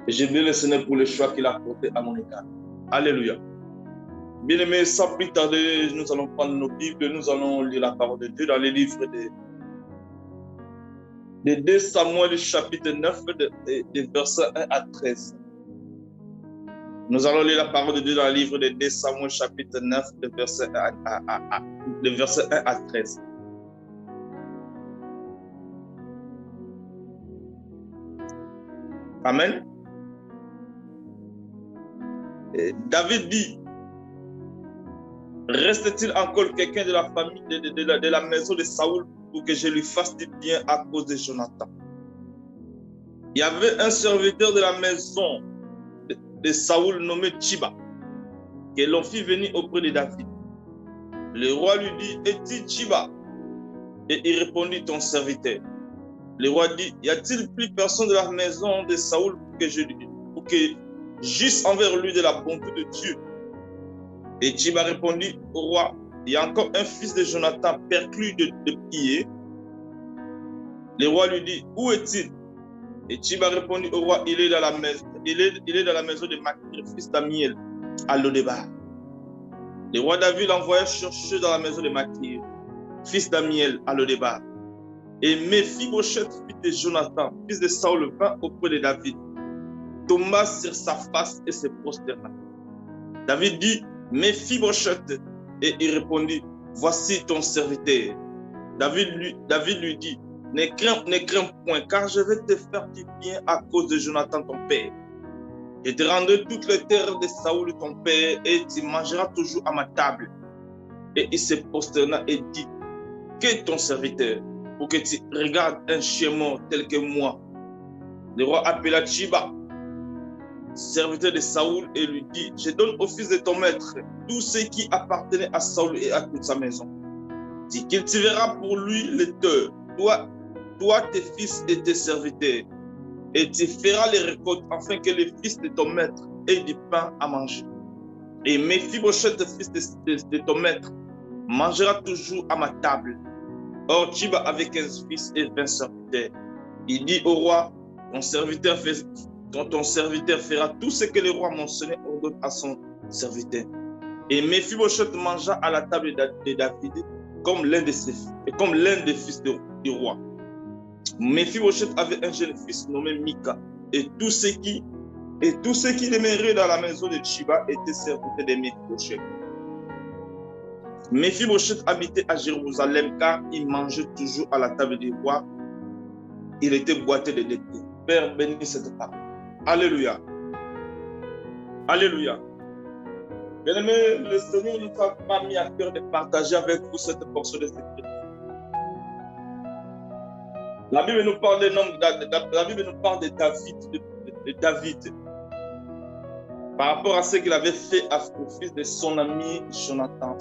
Et je bénis le Seigneur pour le choix qu'il a porté à mon égard. Alléluia. Bien-aimés, sans plus tarder, nous allons prendre nos Bibles, nous allons lire la parole de Dieu dans les livres de 2 Samuel chapitre 9, des versets 1 à 13. Nous allons lire la parole de Dieu dans le livre de 2 Samuel chapitre 9, de versets 1 à 13. Amen. Et David dit, reste-t-il encore quelqu'un de la famille, de la maison de Saoul pour que je lui fasse du bien à cause de Jonathan? Il y avait un serviteur de la maison de Saoul nommé Tchiba, que l'on fit venir auprès de David. Le roi lui dit, es-tu Tchiba? Et il répondit, ton serviteur. Le roi dit, y a-t-il plus personne de la maison de Saoul pour que j'eusse envers lui de la bonté de Dieu? Et Tchiba répondit au roi, il y a encore un fils de Jonathan perclus de pieds. Le roi lui dit, où est-il? Et Tchiba répondit au roi, il est dans la maison, il est dans la maison de Makir, fils d'Amiel, à Lodébar. Le roi David l'envoya chercher dans la maison de Makir, fils d'Amiel, à Lodébar. Et Méphibosheth, fils de Jonathan, fils de Saoul, vint auprès de David, tomba sur sa face et se prosterna. David dit, Méphibosheth, et il répondit, voici ton serviteur. David lui dit, ne crains point, car je vais te faire du bien à cause de Jonathan ton père. Je te rendrai toutes les terres de Saoul ton père, et tu mangeras toujours à ma table. Et il se prosterna et dit, qu'est ton serviteur, pour que tu regardes un chien mort tel que moi? Le roi appela Tchiba, serviteur de Saoul, et lui dit, je donne au fils de ton maître tout ce qui appartenait à Saoul et à toute sa maison. Tu cultiveras pour lui les terres, toi, tes fils et tes serviteurs, et tu feras les récoltes afin que les fils de ton maître aient du pain à manger. Et Méphibosheth, fils de ton maître, mangera toujours à ma table. Or, Tchiba avait 15 fils et 20 serviteurs. Il dit au roi, ton serviteur fera tout ce que le roi mentionné ordonne à son serviteur. Et Méphibosheth mangea à la table de David comme l'un des fils du roi. Méphibosheth avait un jeune fils nommé Mika, et tout ce qui demeurait dans la maison de Tchiba était serviteur de Méphibosheth. Méphibosheth habitait à Jérusalem car il mangeait toujours à la table du roi. Il était boité de lait. Père, bénis cette parole. Alléluia. Alléluia. Bien-aimés, le Seigneur nous a pas mis à cœur de partager avec vous cette portion de Écritures. La Bible nous parle de David. Par rapport à ce qu'il avait fait au fils de son ami Jonathan.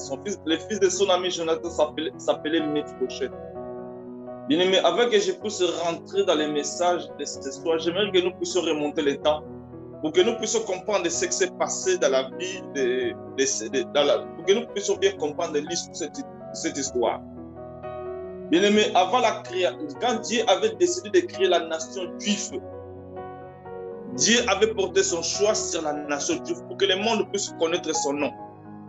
Le fils de son ami Jonathan s'appelait Méphibosheth. Bien-aimé, avant que je puisse rentrer dans les messages de cette histoire, j'aimerais que nous puissions remonter le temps pour que nous puissions comprendre ce qui s'est passé dans la vie, pour que nous puissions bien comprendre cette histoire. Bien-aimé, avant la création, quand Dieu avait décidé de créer la nation juive, Dieu avait porté son choix sur la nation juive pour que le monde puisse connaître son nom.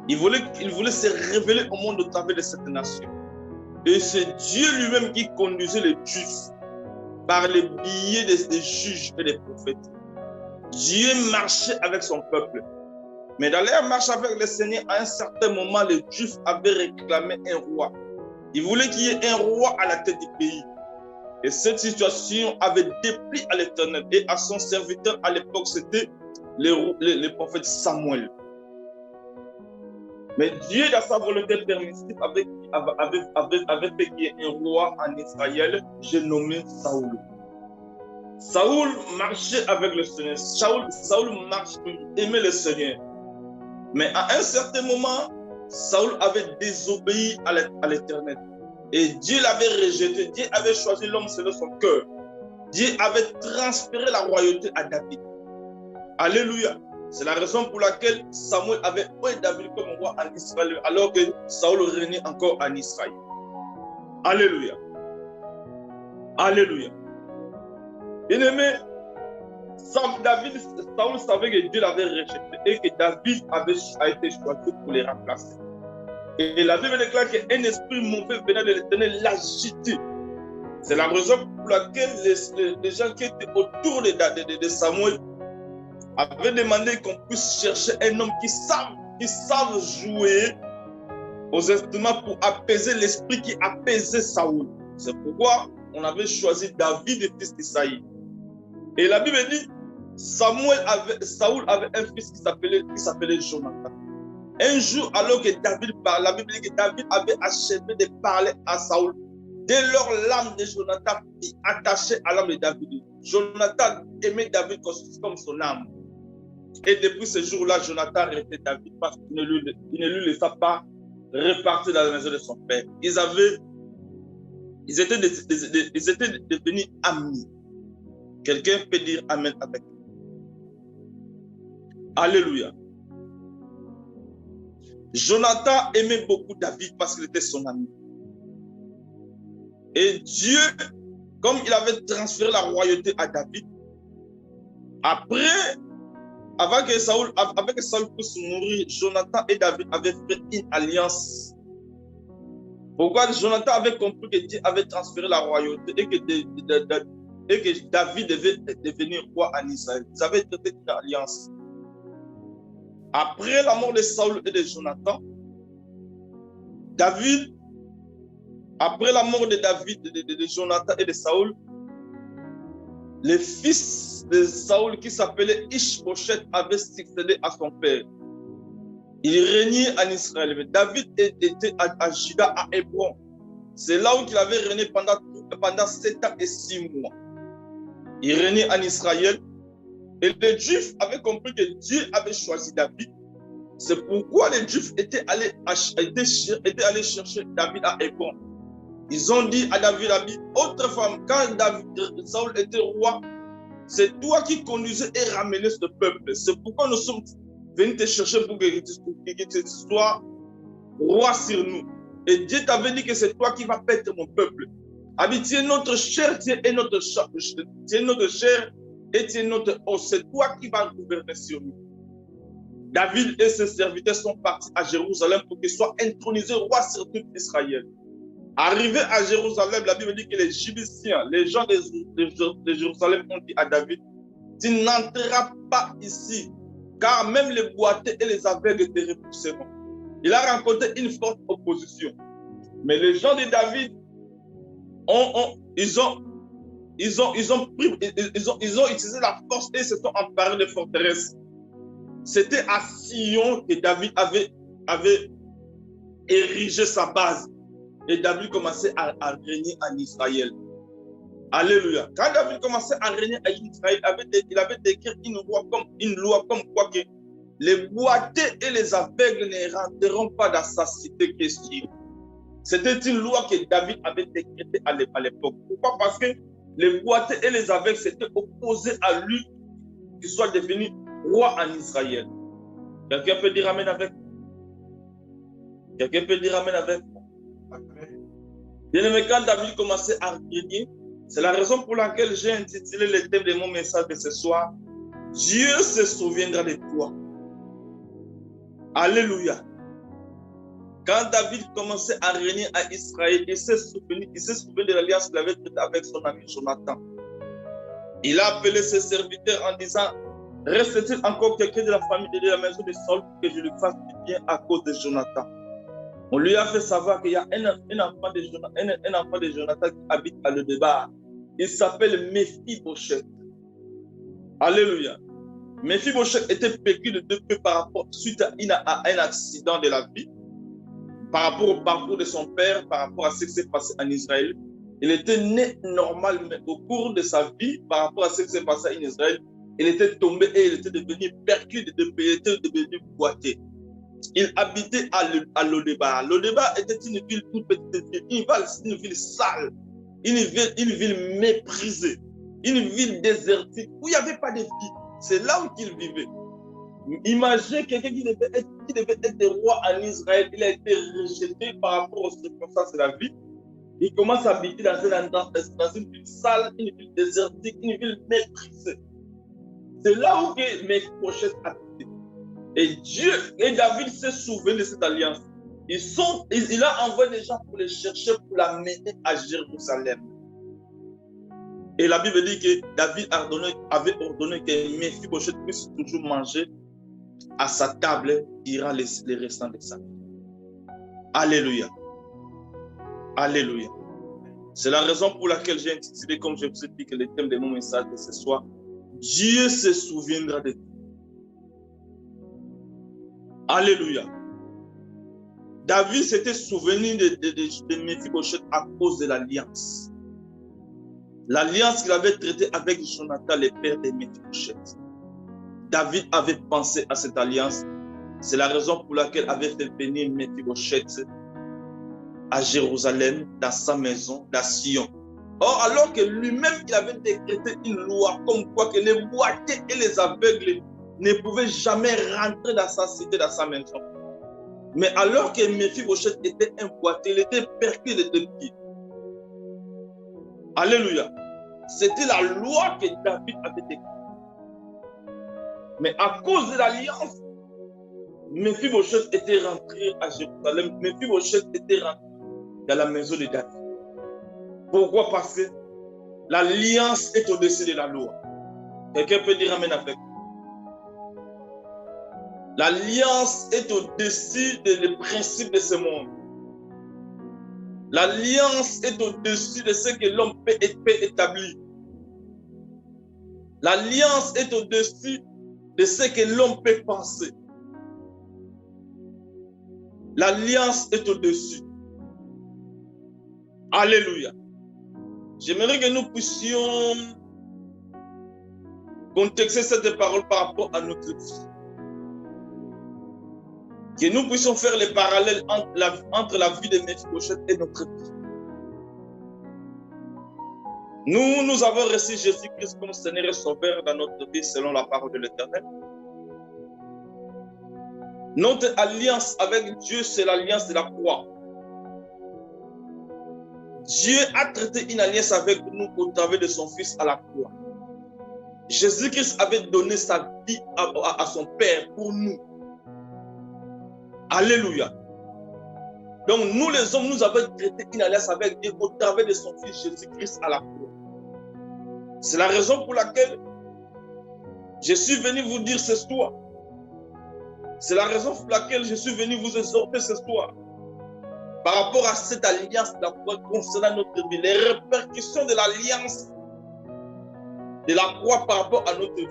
Il voulait se révéler au monde au travers de cette nation. Et c'est Dieu lui-même qui conduisait les Juifs par le biais des juges et des prophètes. Dieu marchait avec son peuple. Mais dans leur marche avec le Seigneur, à un certain moment, les Juifs avaient réclamé un roi. Ils voulaient qu'il y ait un roi à la tête du pays. Et cette situation avait déplu à l'Éternel. Et à son serviteur à l'époque, c'était le prophète Samuel. Mais Dieu, dans sa volonté permissive, avait fait qu'il y ait un roi en Israël, j'ai nommé Saoul. Saoul marchait avec le Seigneur. Saoul aimait le Seigneur. Mais à un certain moment, Saoul avait désobéi à l'Éternel. Et Dieu l'avait rejeté. Dieu avait choisi l'homme selon son cœur. Dieu avait transféré la royauté à David. Alléluia. C'est la raison pour laquelle Samuel avait oint David comme roi en Israël, alors que Saoul régnait encore en Israël. Alléluia. Alléluia. Bien-aimé, Saül savait que Dieu l'avait rejeté et que David a été choisi pour les remplacer. Et la Bible déclare qu'un esprit mauvais venant de l'Éternel l'agitait. C'est la raison pour laquelle les gens qui étaient autour de Samuel avaient demandé qu'on puisse chercher un homme qui savent jouer aux instruments pour apaiser l'esprit qui apaisait Saül. C'est pourquoi on avait choisi David, le fils d'Isaïe. Et la Bible dit, Saül avait un fils qui s'appelait Jonathan. Un jour, alors que David parlait, la Bible dit que David avait achevé de parler à Saül. Dès lors, l'âme de Jonathan fut attachée à l'âme de David. Jonathan aimait David comme son âme. Et depuis ce jour-là, Jonathan restait David parce qu'il ne lui laissa pas repartir dans la maison de son père. Ils étaient devenus amis. Quelqu'un peut dire Amen avec nous. Alléluia. Jonathan aimait beaucoup David parce qu'il était son ami. Et Dieu, comme il avait transféré la royauté à David, avant que Saül puisse mourir, Jonathan et David avaient fait une alliance. Pourquoi Jonathan avait compris que Dieu avait transféré la royauté et que David devait devenir roi en Israël. Ils avaient fait une alliance. Après la mort de Saül et de Jonathan, après la mort de David, de Jonathan et de Saül, le fils de Saül qui s'appelait Ish-Bosheth avait succédé à son père. Il régnait en Israël. Mais David était à Juda, à Hébron. C'est là où il avait régné pendant 7 ans et 6 mois. Il régnait en Israël. Et les Juifs avaient compris que Dieu avait choisi David. C'est pourquoi les Juifs étaient allés chercher David à Hébron. Ils ont dit à David, autrefois, quand Saül était roi, c'est toi qui conduisais et ramenais ce peuple. C'est pourquoi nous sommes venus te chercher pour que tu sois roi sur nous. Et Dieu t'avait dit que c'est toi qui vas paître mon peuple. Tu es notre chair, tu es notre chair et tu es notre os. C'est toi qui vas gouverner sur nous. David et ses serviteurs sont partis à Jérusalem pour qu'il soit intronisé roi sur tout Israël. Arrivé à Jérusalem, la Bible dit que les Jébusiens, les gens de Jérusalem ont dit à David, tu n'entreras pas ici, car même les boiteux et les aveugles te repousseront. Il a rencontré une forte opposition. Mais les gens de David, ils ont utilisé la force et se sont emparés de forteresses. C'était à Sion que David avait érigé sa base. Et David commençait à régner en Israël. Alléluia. Quand David commençait à régner en Israël, il avait décrit une loi comme quoi que les boiteux et les aveugles ne rentreront pas dans sa cité question. C'était une loi que David avait décrétée à l'époque. Pourquoi? Parce que les boiteux et les aveugles s'étaient opposés à lui qu'il soit devenu roi en Israël. Quelqu'un peut dire Amen avec? Quelqu'un peut dire Amen avec? Bien aimé, quand David commençait à régner, c'est la raison pour laquelle j'ai intitulé le thème de mon message de ce soir, Dieu se souviendra de toi. Alléluia. Quand David commençait à régner à Israël, il s'est souvenu de l'alliance qu'il avait faite avec son ami Jonathan. Il a appelé ses serviteurs en disant, reste-t-il encore quelqu'un de la famille de la maison de Saül que je lui fasse du bien à cause de Jonathan? On lui a fait savoir qu'il y a un enfant de Jonathan qui habite à Lo-Débar. Il s'appelle Mephi-Bosheth. Alléluia. Mephi-Bosheth était pécu de 2 peu suite à un accident de la vie, par rapport au parcours de son père, par rapport à ce qui s'est passé en Israël. Il était né normal, mais au cours de sa vie, par rapport à ce qui s'est passé en Israël, il était tombé et il était devenu percu de 2 pays, il était devenu boiteux. Il habitait à Lo-Débar. Lo-Débar était une ville toute petite, une ville sale, une ville méprisée, une ville désertique où il n'y avait pas de vie. C'est là où il vivait. Imaginez quelqu'un qui devait être roi en Israël. Il a été rejeté par rapport aux circonstances de la vie. Il commence à habiter dans une ville sale, une ville désertique, une ville méprisée. C'est là où Méphibosheth a été. Et Dieu et David s'est souvenu de cette alliance. Il a envoyé des gens pour les chercher, pour l'amener à Jérusalem. Et la Bible dit que David avait ordonné que Méphibosheth puisse toujours manger à sa table durant les restants de sa vie. Alléluia. Alléluia. C'est la raison pour laquelle j'ai intitulé, comme je vous ai dit, que le thème de mon message de ce soir, Dieu se souviendra de toi. Alléluia. David s'était souvenu de Méphibosheth à cause de l'alliance. L'alliance qu'il avait traitée avec Jonathan, le père de Méphibosheth. David avait pensé à cette alliance. C'est la raison pour laquelle il avait fait venir Méphibosheth à Jérusalem, dans sa maison, dans Sion. Or, alors que lui-même, il avait décrété une loi comme quoi que les boiteux et les aveugles ne pouvaient jamais rentrer dans sa cité, dans sa maison. Mais alors que Méphibosheth était un boiteux, il était percé de deux pieds. Alléluia. C'était la loi que David avait décrétée. Mais à cause de l'alliance, Méphibosheth était rentré à Jérusalem. Méphibosheth était rentré dans la maison de David. Pourquoi? Parce que l'alliance est au-dessus de la loi. Quelqu'un peut dire amen avec. L'alliance est au-dessus des principes de ce monde. L'alliance est au-dessus de ce que l'homme peut établir. L'alliance est au-dessus de ce que l'homme peut penser. L'alliance est au-dessus. Alléluia. J'aimerais que nous puissions contexter cette parole par rapport à notre vie. Que nous puissions faire les parallèles entre la vie de Méphibosheth et notre vie. Nous avons reçu Jésus-Christ comme Seigneur et Sauveur dans notre vie selon la parole de l'Éternel. Notre alliance avec Dieu, c'est l'alliance de la croix. Dieu a traité une alliance avec nous au travers de son Fils à la croix. Jésus-Christ avait donné sa vie à son Père pour nous. Alléluia. Donc nous les hommes, nous avons traité une alliance avec Dieu au travers de son Fils Jésus-Christ à la croix. C'est la raison pour laquelle je suis venu vous dire ce soir. C'est la raison pour laquelle je suis venu vous exhorter ce soir. Par rapport à cette alliance de la croix concernant notre vie, les répercussions de l'alliance de la croix par rapport à notre vie.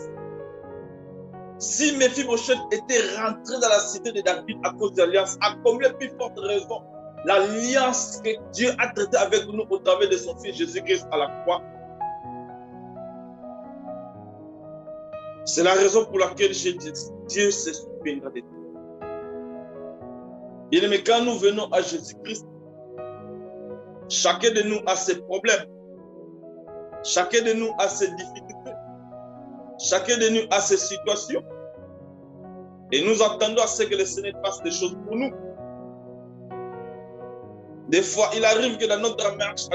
Si Méphibosheth était rentré dans la cité de David à cause de l'alliance, à combien plus forte raison l'alliance que Dieu a traitée avec nous au travers de son Fils Jésus-Christ à la croix. C'est la raison pour laquelle j'ai dit Dieu se souviendra de toi. Bien aimé, quand nous venons à Jésus-Christ, chacun de nous a ses problèmes, chacun de nous a ses difficultés, chacun de nous a ses situations. Et nous attendons à ce que le Seigneur fasse des choses pour nous. Des fois, il arrive que dans notre marche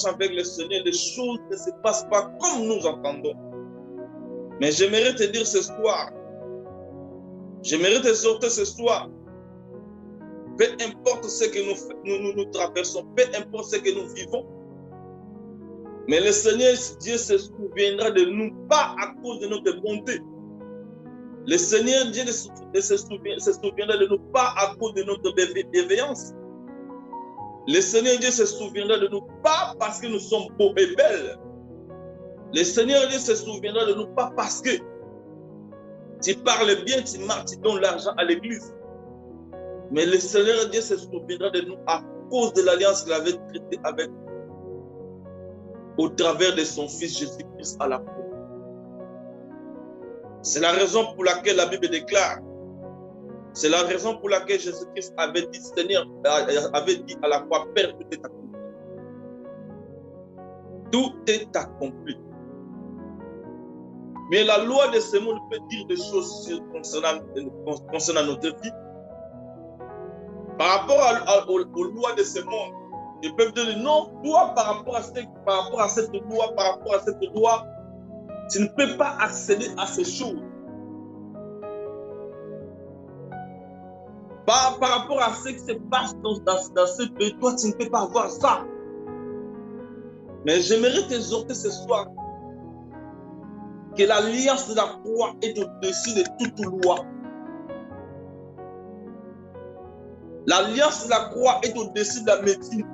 avec le Seigneur, les choses ne se passent pas comme nous entendons. Mais j'aimerais te dire ce soir, j'aimerais te sortir ce soir, peu importe ce que nous traversons, peu importe ce que nous vivons, mais le Seigneur Dieu se souviendra de nous, pas à cause de notre bonté. Le Seigneur Dieu se souviendra de nous, pas à cause de notre bienveillance. Le Seigneur Dieu se souviendra de nous, pas parce que nous sommes beaux et belles. Le Seigneur Dieu se souviendra de nous, pas parce que tu parles bien, tu marches, tu donnes l'argent à l'église. Mais le Seigneur Dieu se souviendra de nous à cause de l'alliance qu'il avait traitée avec nous au travers de son Fils Jésus-Christ à la croix. C'est la raison pour laquelle la Bible déclare, c'est la raison pour laquelle Jésus-Christ avait dit, Seigneur, avait dit à la croix, Père, tout est accompli. Tout est accompli. Mais la loi de ce monde peut dire des choses concernant notre vie. Par rapport aux lois de ce monde, ils peuvent dire non, toi par rapport à cette loi, Tu ne peux pas accéder à ces choses. Par rapport à ce qui se passe dans ce pays, toi, tu ne peux pas avoir ça. Mais j'aimerais t'exhorter ce soir que l'alliance de la croix est au-dessus de toute loi. L'alliance de la croix est au-dessus de la médecine.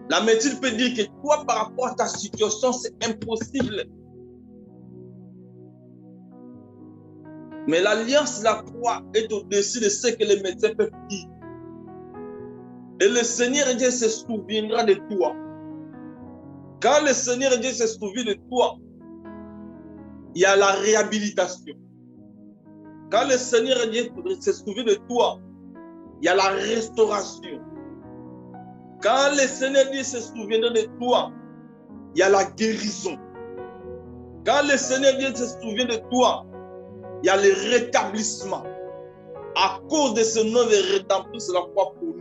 La médecine peut dire que toi, par rapport à ta situation, c'est impossible. Mais l'alliance de la croix est au-dessus de ce que les médecins peuvent dire. Et le Seigneur Dieu se souviendra de toi. Quand le Seigneur Dieu se souvient de toi, il y a la réhabilitation. Quand le Seigneur Dieu se souvient de toi, il y a la restauration. Quand le Seigneur Dieu se souviendra de toi, il y a la guérison. Quand le Seigneur Dieu se souvient de toi, il y a le rétablissement. À cause de ce nom de rédemption, c'est la foi pour nous.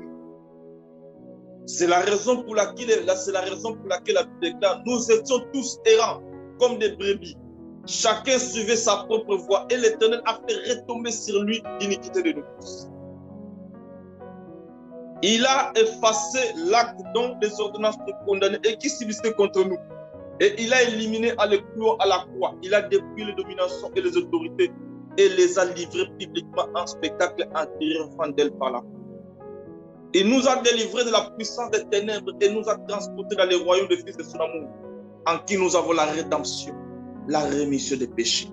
C'est la raison pour laquelle la Bible déclare, nous étions tous errants comme des brebis. Chacun suivait sa propre voie et l'Éternel a fait retomber sur lui l'iniquité de nous tous. Il a effacé l'acte dont les ordonnances nous condamnaient et qui subsistait contre nous. Et il a éliminé à l'éclou à la croix. Il a dépouillé les dominations et les autorités et les a livrés publiquement en spectacle en triomphant d'elles par la croix. Il nous a délivrés de la puissance des ténèbres et nous a transportés dans les royaumes de Fils de son amour, en qui nous avons la rédemption, la rémission des péchés.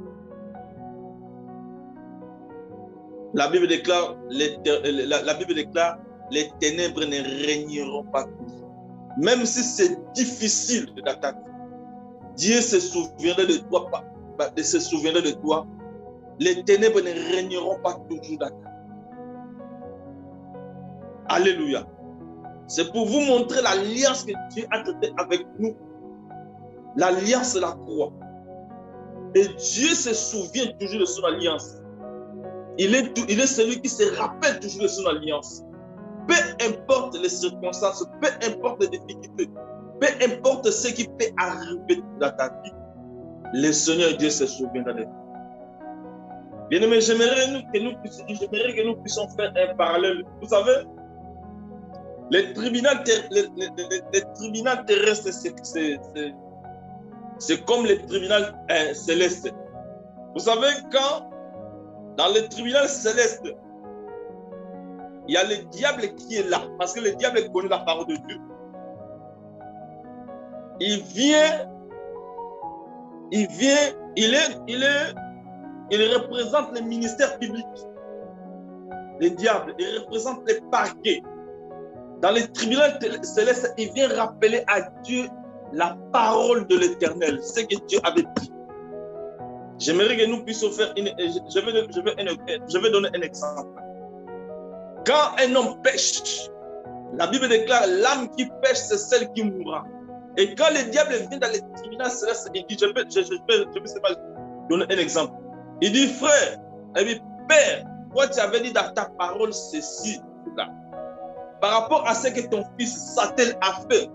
La Bible déclare, les ténèbres ne régneront pas toujours. Même si c'est difficile d'attaquer, Dieu se souviendra de toi, les ténèbres ne régneront pas toujours d'attaque. Alléluia. C'est pour vous montrer l'alliance que Dieu a traitée avec nous. L'alliance de la croix. Et Dieu se souvient toujours de son alliance. Il est celui qui se rappelle toujours de son alliance. Peu importe les circonstances, peu importe les difficultés, peu importe ce qui peut arriver dans ta vie, le Seigneur Dieu se souviendra de toi. Bien-aimés, j'aimerais que nous puissions faire un parallèle. Vous savez, les tribunaux terrestres, c'est comme les tribunaux célestes. Vous savez, quand dans les tribunaux célestes, il y a le diable qui est là, parce que le diable connaît la parole de Dieu. Il représente le ministère public. Le diable, il représente les parquets. Dans les tribunaux célestes, il vient rappeler à Dieu la parole de l'Éternel, ce que Dieu avait dit. J'aimerais que nous puissions faire je vais donner un exemple. Quand un homme pêche, la Bible déclare l'âme qui pêche, c'est celle qui mourra. Et quand le diable vient dans les tribunaux célestes, il dit, je peux donner un exemple. Il dit, frère, il dit, père, toi tu avais dit dans ta parole ceci, là. Par rapport à ce que ton fils Satel a fait,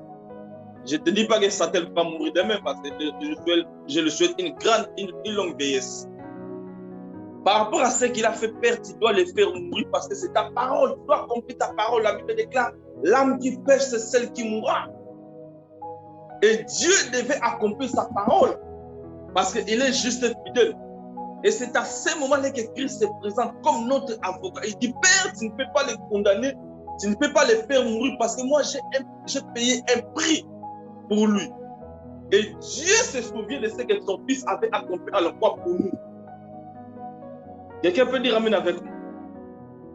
je ne te dis pas que Satel va mourir demain parce que je le souhaite une longue vieillesse. Par rapport à ce qu'il a fait, père, tu dois le faire mourir parce que c'est ta parole. Tu dois accomplir ta parole. La Bible déclare, l'âme qui pêche, c'est celle qui mourra. Et Dieu devait accomplir sa parole parce qu'il est juste fidèle. Et c'est à ce moment-là que Christ se présente comme notre avocat. Il dit, père, tu ne peux pas les condamner, tu ne peux pas les faire mourir parce que moi, j'ai payé un prix pour lui. Et Dieu se souvient de ce que son fils avait accompli à la croix pour nous. Quelqu'un peut dire amen avec nous.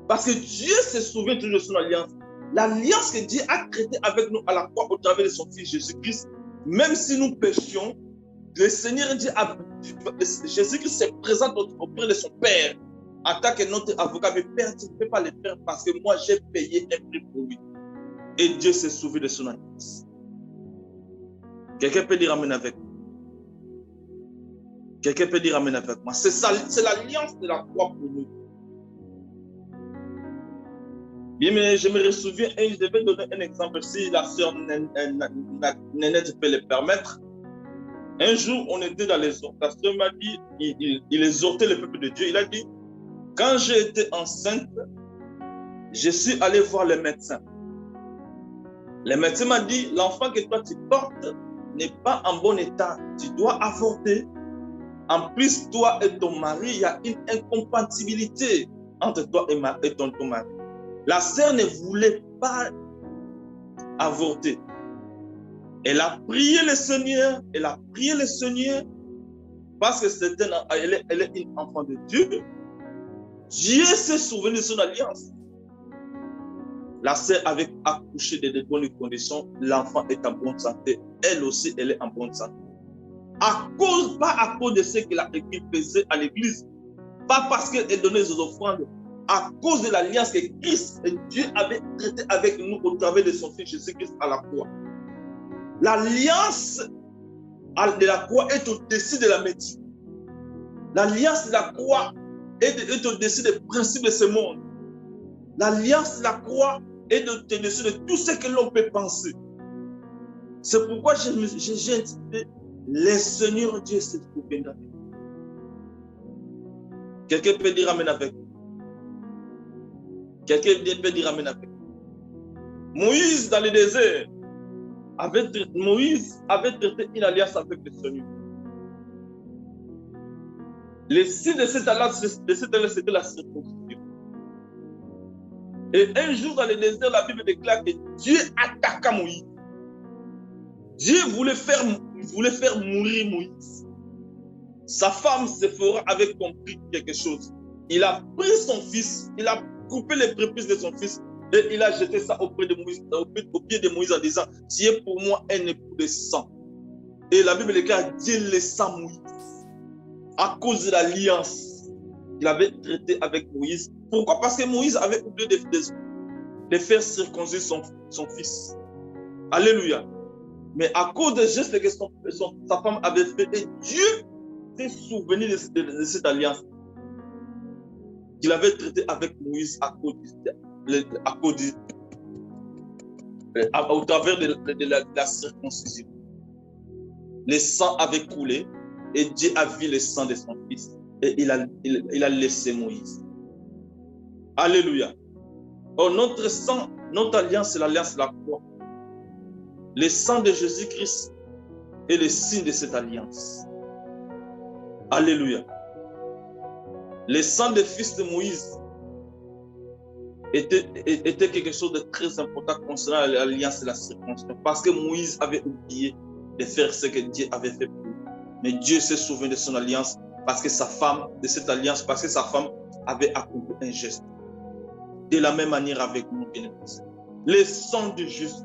Parce que Dieu se souvient toujours de son alliance. L'alliance que Dieu a traitée avec nous à la croix au travers de son fils Jésus-Christ, même si nous péchions, le Seigneur dit, Jésus-Christ se présente auprès de son Père en tant que notre avocat. Mais Père, tu ne peux pas le faire parce que moi, j'ai payé un prix pour lui. Et Dieu se souvient de son alliance. Quelqu'un peut dire amen avec moi. Quelqu'un peut dire amen avec moi. C'est l'alliance de la croix pour nous. Bien, mais je me souviens, et je vais donner un exemple si la sœur Nénette peut le permettre. Un jour, on était dans les eaux. La sœur m'a dit, il exhortait le peuple de Dieu. Il a dit, quand j'ai été enceinte, je suis allé voir les médecins. Le médecin m'a dit, l'enfant que toi tu portes n'est pas en bon état. Tu dois avorter. En plus, toi et ton mari, il y a une incompatibilité entre toi et ton mari. La sœur ne voulait pas avorter. Elle a prié le Seigneur. Elle a prié le Seigneur parce que elle est une enfant de Dieu. Dieu s'est souvenu de son alliance. La sœur avait accouché de bonnes conditions. L'enfant est en bonne santé. Elle aussi, elle est en bonne santé. Pas à cause de ce qu'elle faisait à l'église. Pas parce qu'elle donnait des offrandes. À cause de l'alliance que Christ et Dieu avait traité avec nous au travers de son Fils Jésus-Christ à la croix. L'alliance de la croix est au-dessus de la médecine. L'alliance de la croix est au-dessus des principes de ce monde. L'alliance de la croix est au-dessus de tout ce que l'on peut penser. C'est pourquoi j'ai intitulé le Seigneur Dieu s'est trouvé avec nous. Quelqu'un peut dire amen avec nous. Quelqu'un peut dire amen avec nous. Moïse dans le désert, Moïse avait traité une alliance avec le Seigneur. Le signe de cette alliance, c'était la circoncision. Et un jour dans le désert, la Bible déclare que Dieu attaqua Moïse. Dieu voulait faire mourir Moïse. Sa femme Séphora avait compris quelque chose. Il a pris son fils, il a coupé les prépuces de son fils et il a jeté ça au pied de Moïse en disant, tu es pour moi un époux de sang. Et la Bible déclare, Dieu laissa Moïse à cause de l'alliance qu'il avait traitée avec Moïse. Pourquoi? Parce que Moïse avait oublié de faire circoncire son fils. Alléluia. Mais à cause des gestes que sa femme avait fait, et Dieu s'est souvenu de cette alliance qu'il avait traitée avec Moïse au travers de la circoncision. Le sang avait coulé et Dieu a vu le sang de son fils et il a laissé Moïse. Alléluia. Oh, notre sang, notre alliance, c'est l'alliance de la croix. Le sang de Jésus-Christ est le signe de cette alliance. Alléluia. Le sang des fils de Moïse était quelque chose de très important concernant l'alliance de la circoncision. Parce que Moïse avait oublié de faire ce que Dieu avait fait pour lui. Mais Dieu s'est souvenu de son alliance parce que sa femme avait accompli un geste. De la même manière avec nous, bien-aimés. Le sang de Jésus.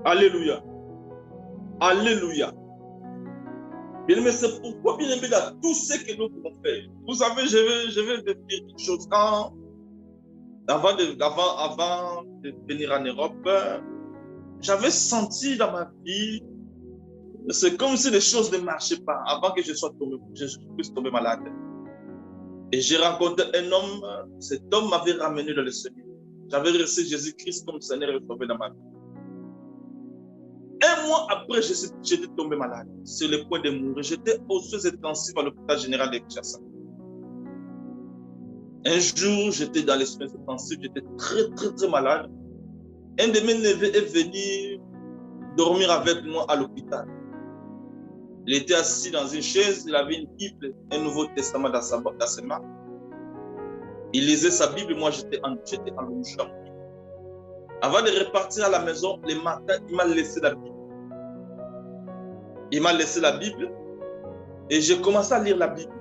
Alléluia. Alléluia. Bien-aimés, c'est pourquoi, bien-aimés, dans tout ce que nous pouvons faire. Vous savez, je vais dire quelque chose. Avant de venir en Europe, j'avais senti dans ma vie, c'est comme si les choses ne marchaient pas avant que je puisse tomber malade. Et j'ai rencontré un homme, cet homme m'avait ramené dans le Seigneur. J'avais reçu Jésus-Christ comme Seigneur et Sauveur dans ma vie. Un mois après, j'étais tombé malade, sur le point de mourir. J'étais aux soins intensifs à l'hôpital général de Kinshasa. Un jour, j'étais dans les soins intensifs, j'étais très, très, très malade. Un de mes neveux est venu dormir avec moi à l'hôpital. Il était assis dans une chaise, il avait une Bible, un Nouveau Testament dans ses mains. Il lisait sa Bible, moi j'étais en louche. Avant de repartir à la maison, le matin, il m'a laissé la Bible. Il m'a laissé la Bible et j'ai commencé à lire la Bible.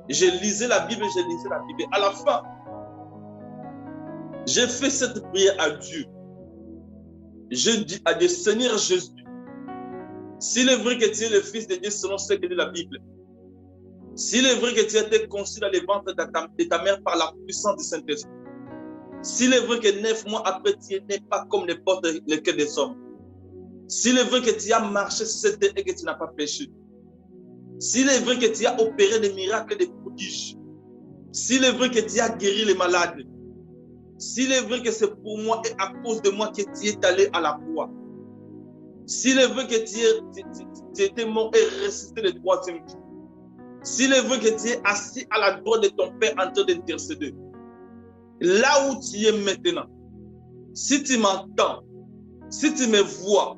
Je lisais la Bible. Et à la fin, j'ai fait cette prière à Dieu. Je dis à Dieu, Seigneur Jésus, s'il est vrai que tu es le Fils de Dieu selon ce que dit la Bible, s'il est vrai que tu as été conçu dans le ventre de ta mère par la puissance du Saint-Esprit, s'il est vrai que 9 mois après, tu n'es pas comme n'importe lequel des hommes, s'il est vrai que tu as marché sur cette terre et que tu n'as pas péché, s'il est vrai que tu as opéré des miracles, des prodiges, s'il est vrai que tu as guéri les malades, s'il est vrai que c'est pour moi et à cause de moi que tu es allé à la croix, S'il est vrai que tu étais mort et ressuscité le troisième jour, s'il est vrai que tu es assis à la droite de ton Père en train d'intercéder, là où tu es maintenant, si tu m'entends, si tu me vois,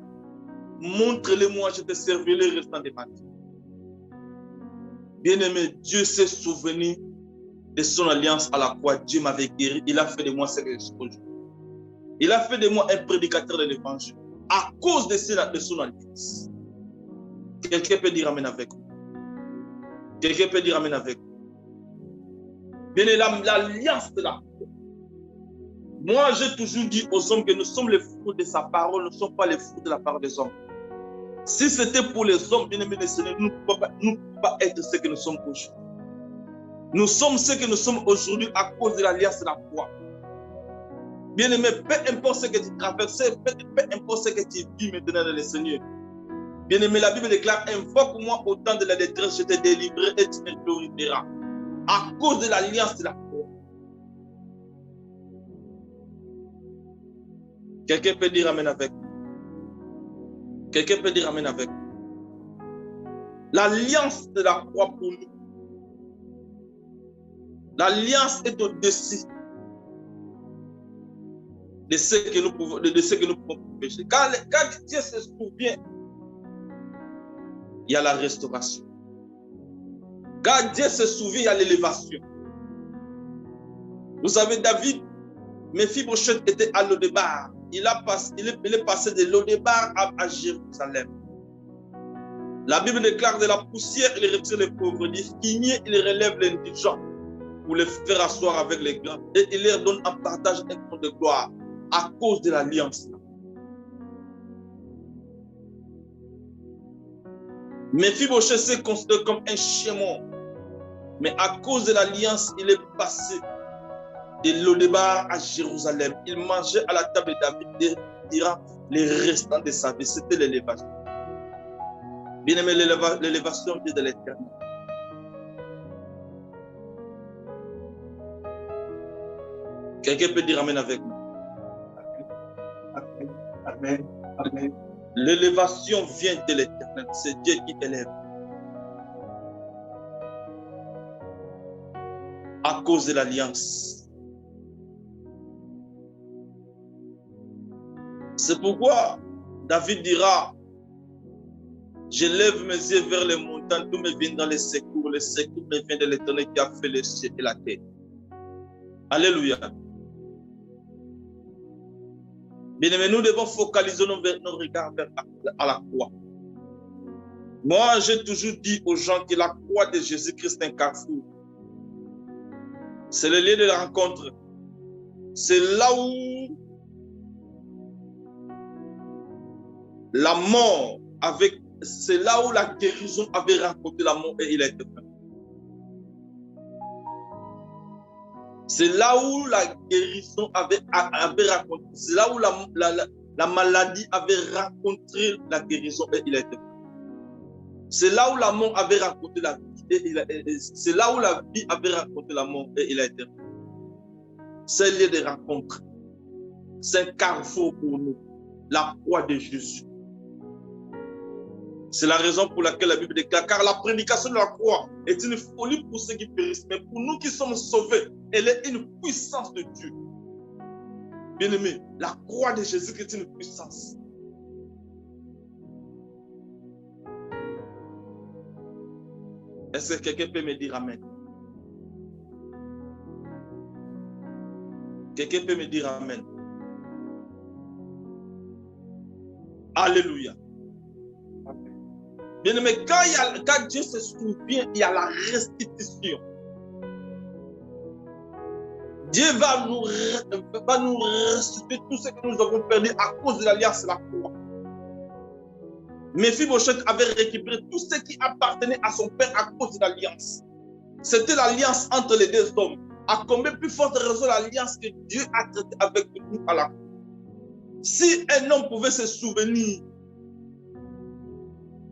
montre-le-moi, je te servirai le restant de ma vie. Bien-aimé, Dieu s'est souvenu de son alliance à la croix. Dieu m'avait guéri. Il a fait de moi ce que je suis aujourd'hui. Il a fait de moi un prédicateur de l'évangile à cause de son alliance. Quelqu'un peut dire amen avec vous. Quelqu'un peut dire amen avec vous. Bien-aimé, l'alliance de la croix. Moi, j'ai toujours dit aux hommes que nous sommes les fruits de sa parole, nous ne sommes pas les fruits de la parole des hommes. Si c'était pour les hommes, bien-aimés des Seigneurs, nous ne pouvons pas être ce que nous sommes aujourd'hui. Nous sommes ce que nous sommes aujourd'hui à cause de l'alliance de la croix. Bien-aimé, peu importe ce que tu traverses, peu importe ce que tu vis maintenant dans le Seigneur. Bien-aimé, la Bible déclare, invoque-moi au temps de la détresse, je te délivrerai et tu me glorifieras. À cause de l'alliance de la croix. Quelqu'un peut dire amen avec moi. Quelqu'un peut dire amen avec moi. L'alliance de la croix pour nous. L'alliance est au-dessus de ce que nous pouvons pécher. Quand Dieu se souvient, il y a la restauration. Quand Dieu se souvient, il y a l'élévation. Vous savez, David, Méphibosheth était à Lodébar. Il est passé de Lodébar à Jérusalem. La Bible déclare de la poussière, il retire les pauvres. Du fumier, il relève les indigents pour les faire asseoir avec les grands. Et il leur donne en partage un trône de gloire à cause de l'alliance. Méphibosheth s'est considéré comme un chien mort. Mais à cause de l'alliance, il est passé de Lodébar à Jérusalem. Il mangeait à la table de David durant les restants de sa vie. C'était l'élévation. Bien aimé, l'élévation vient de l'Éternel. Quelqu'un peut dire amen avec moi. Amen. Amen. Amen. L'élévation vient de l'Éternel. C'est Dieu qui élève. À cause de l'alliance. C'est pourquoi David dira, je lève mes yeux vers les montagnes, d'où me viendra les secours. Le secours me vient de l'Éternel qui a fait les cieux et la terre. Alléluia. Bien-aimés, nous devons focaliser nos regards à la croix. Moi, j'ai toujours dit aux gens que la croix de Jésus-Christ est un carrefour. C'est le lieu de la rencontre. C'est là où la mort c'est là où la guérison avait rencontré la mort et il a été fait. C'est là où la guérison avait rencontré. C'est là où la maladie avait rencontré la guérison et il a été fait. C'est là où la mort avait rencontré la vie. C'est là où la vie avait rencontré la mort et il a été fait. C'est un lieu de rencontre. C'est un carrefour pour nous. La croix de Jésus. C'est la raison pour laquelle la Bible déclare, car la prédication de la croix est une folie pour ceux qui périssent, mais pour nous qui sommes sauvés, elle est une puissance de Dieu. Bien-aimé, la croix de Jésus est une puissance. Est-ce que quelqu'un peut me dire amen? Quelqu'un peut me dire amen? Alléluia. Bien-aimé, quand Dieu se souvient, il y a la restitution. Dieu va nous restituer tout ce que nous avons perdu à cause de l'alliance de la croix. Méphibosheth avait récupéré tout ce qui appartenait à son père à cause de l'alliance. C'était l'alliance entre les deux hommes. À combien plus forte raison l'alliance que Dieu a traitée avec nous à la croix. Si un homme pouvait se souvenir,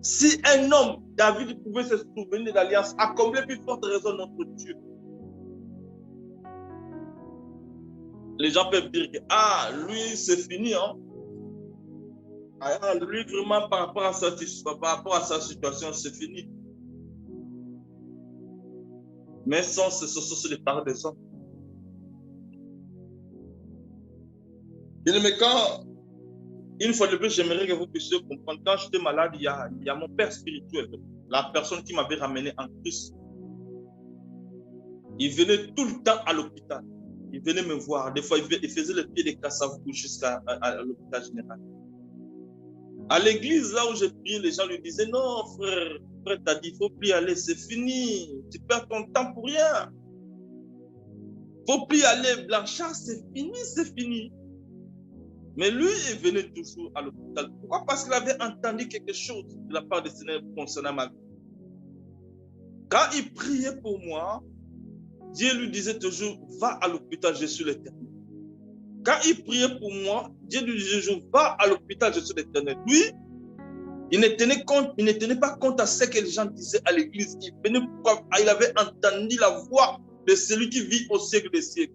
si un homme, David, pouvait se souvenir de l'alliance, à combien plus forte raison notre Dieu. Les gens peuvent dire que, lui, c'est fini. Hein? Ah, lui, vraiment, par rapport à sa situation, c'est fini. Mais sans ce sont les paroles des hommes. Bien, mais quand, une fois de plus, j'aimerais que vous puissiez comprendre, quand j'étais malade, il y a mon père spirituel, la personne qui m'avait ramené en Christ. Il venait tout le temps à l'hôpital. Il venait me voir. Des fois, il faisait le pied de Kassavou jusqu'à l'hôpital général. À l'église, là où je priais, les gens lui disaient, non, frère, t'as dit, il ne faut plus y aller, c'est fini. Tu perds ton temps pour rien. Il ne faut plus y aller, Blanchard, c'est fini, c'est fini. Mais lui, il venait toujours à l'hôpital. Pourquoi? Parce qu'il avait entendu quelque chose de la part du Seigneur concernant ma vie. Quand il priait pour moi, Dieu lui disait toujours, va à l'hôpital, je suis l'Éternel. Quand il priait pour moi, Dieu lui disait toujours, va à l'hôpital, je suis l'Éternel. Lui, il ne tenait pas compte à ce que les gens disaient à l'église. Il avait entendu la voix de celui qui vit au siècle des siècles.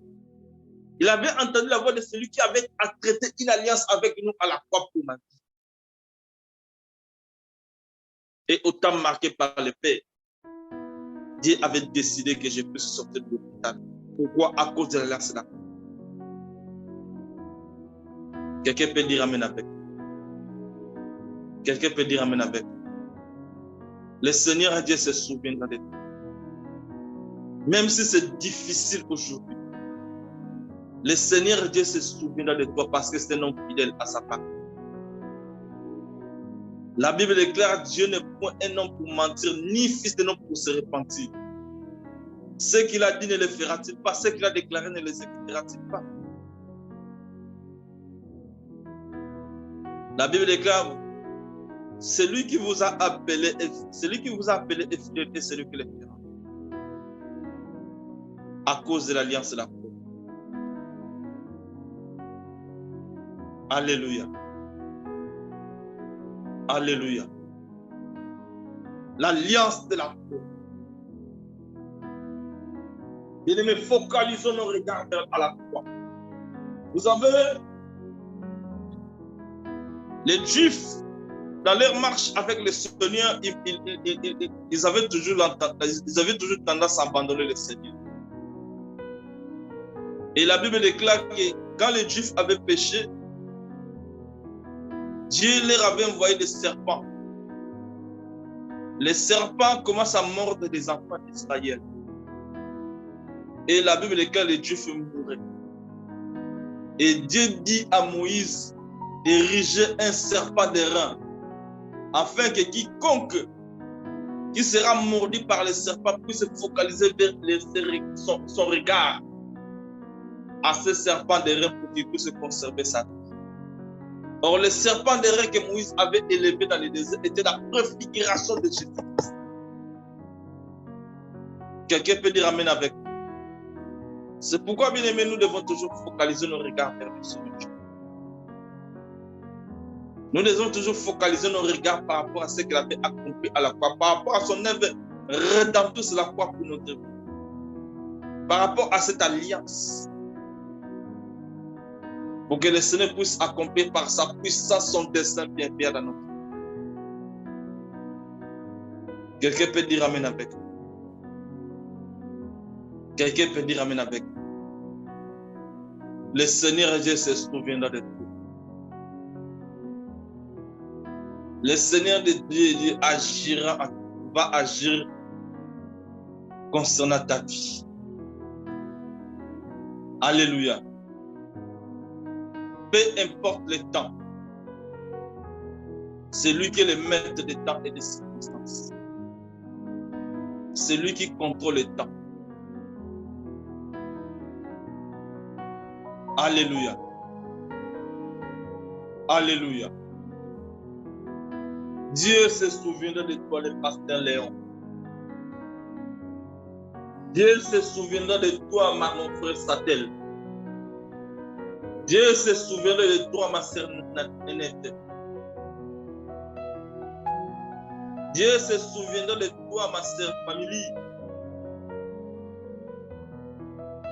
Il avait entendu la voix de celui qui avait traité une alliance avec nous à la croix pour ma vie. Et autant marqué par le Père, Dieu avait décidé que je puisse sortir de l'hôpital. Pourquoi? À cause de l'alliance là. Quelqu'un peut dire amen avec. Quelqu'un peut dire amen avec. Le Seigneur Dieu se souviendra de toi. Même si c'est difficile aujourd'hui, le Seigneur Dieu se souviendra de toi parce que c'est un homme fidèle à sa part. La Bible déclare, Dieu n'est point un homme pour mentir, ni fils d'un homme pour se repentir. Ce qu'il a dit ne le fera-t-il pas? Ce qu'il a déclaré ne l'exécutera-t-il pas? La Bible déclare, celui qui vous a appelé est fidèle et celui qui le fera. À cause de l'alliance de la foi. Alléluia. Alléluia. L'alliance de la foi. Bien-aimés, focalisons nos regards à la croix. Vous savez, les Juifs, dans leur marche avec le Seigneur, ils avaient toujours tendance à abandonner le Seigneur. Et la Bible déclare que quand les Juifs avaient péché, Dieu leur avait envoyé des serpents. Les serpents commencent à mordre des enfants d'Israël. Et la Bible déclare que les Juifs mouraient. Et Dieu dit à Moïse d'ériger un serpent d'airain, afin que quiconque qui sera mordu par les serpents puisse se focaliser vers son regard à ce serpent d'airain pour qu'il puisse conserver sa vie. Or, le serpent d'airain que Moïse avait élevé dans le désert était la préfiguration de Jésus. Quelqu'un peut dire amen avec nous. C'est pourquoi, bien aimé, nous devons toujours focaliser nos regards vers le Seigneur. Nous devons toujours focaliser nos regards par rapport à ce qu'il avait accompli à la croix, par rapport à son œuvre rédemptrice sur la croix pour notre vie, par rapport à cette alliance, pour que le Seigneur puisse accomplir par sa puissance son destin bien fait dans notre vie. Quelqu'un peut dire amen avec nous. Quelqu'un peut dire amen avec nous. Le Seigneur Dieu se souviendra de tout. Le Seigneur de Dieu va agir concernant ta vie. Alléluia. Peu importe le temps, c'est lui qui est le maître des temps et des circonstances. C'est lui qui contrôle le temps. Alléluia. Alléluia. Dieu se souviendra de toi, le pasteur Léon. Dieu se souviendra de toi, mon frère Satel. Dieu se souviendra de toi, ma sœur Nénette. Dieu se souviendra de toi, ma sœur Famille.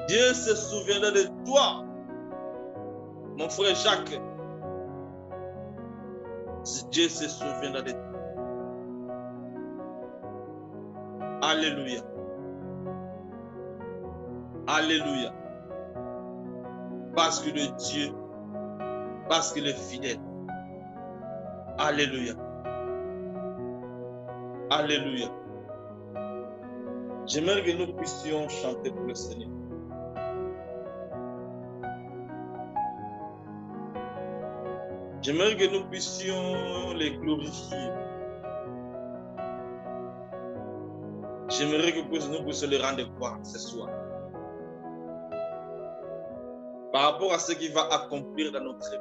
Dieu se souviendra de toi, mon frère Jacques. Dieu se souviendra de toi. Alléluia. Alléluia. Parce qu'il est Dieu, parce qu'il est fidèle. Alléluia. Alléluia. J'aimerais que nous puissions chanter pour le Seigneur. J'aimerais que nous puissions les glorifier. J'aimerais que nous puissions les rendre gloire ce soir. Par rapport à ce qu'il va accomplir dans notre vie.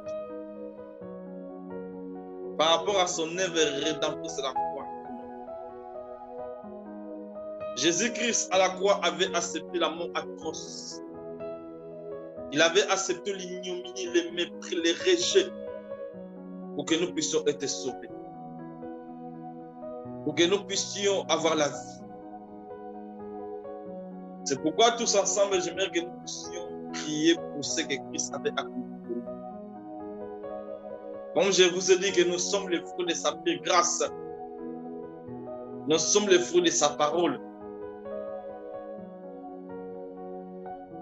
Par rapport à son œuvre rédemptrice à la croix. Jésus-Christ à la croix avait accepté la mort atroce. Il avait accepté l'ignominie, le mépris, le rejet pour que nous puissions être sauvés. Pour que nous puissions avoir la vie. C'est pourquoi tous ensemble, j'aimerais que nous puissions prier pour ce que Christ avait accompli. Comme je vous ai dit que nous sommes les fruits de sa pure grâce. Nous sommes les fruits de sa parole.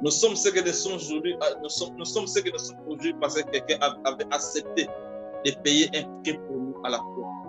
Nous sommes ce que nous sommes aujourd'hui. Nous sommes ce que nous sommes aujourd'hui parce que quelqu'un avait accepté de payer un prix pour nous à la croix.